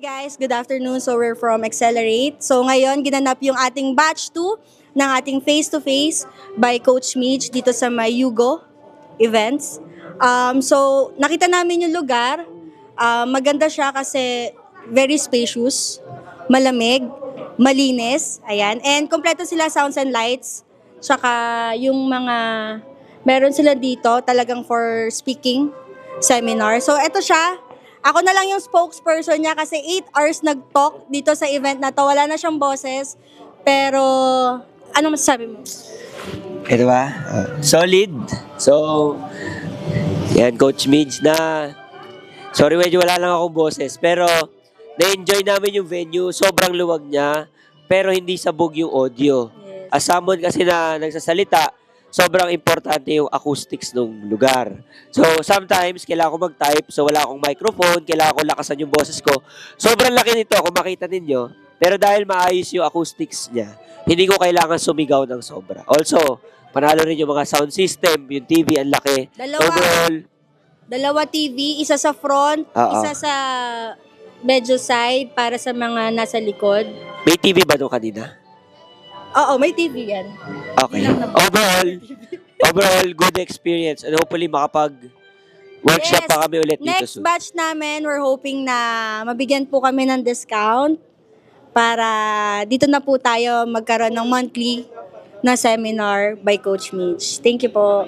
guys, good afternoon. So we're from Accelerate. So ngayon, ginanap yung ating batch 2 ng ating face-to-face by Coach Mitch dito sa may Yugo events. So nakita namin yung lugar. Maganda siya kasi very spacious, malamig, malinis. Ayan. And kompleto sila sounds and lights. Tsaka yung mga meron sila dito talagang for speaking seminar. So eto siya. Ako na lang yung spokesperson niya kasi 8 hours nag-talk dito sa event na to. Wala na siyang boses. Pero, ano masasabi mo? Ito ba? Solid. So, yan, Coach Midge na, sorry medyo wala lang akong boses, pero na-enjoy namin yung venue. Sobrang luwag niya, pero hindi sabog yung audio. As someone kasi na nagsasalita, sobrang importante yung acoustics ng lugar. So, sometimes, kailangan ko mag-type, so wala akong microphone, kailangan ko lakasan yung boses ko. Sobrang laki nito, kung makita ninyo. Pero dahil maayos yung acoustics niya, hindi ko kailangan sumigaw ng sobra. Also, panalo rin yung mga sound system, yung TV, ang laki. Dalawa TV, isa sa front, isa sa medyo side para sa mga nasa likod. May TV ba doon kanina? Oo, may TV yan. Okay. Overall, good experience. And hopefully makapag-workshop pa kami ulit dito Next soon. batch namin, we're hoping na mabigyan po kami ng discount para dito na po tayo magkaroon ng monthly na seminar by Coach Mitch. Thank you po.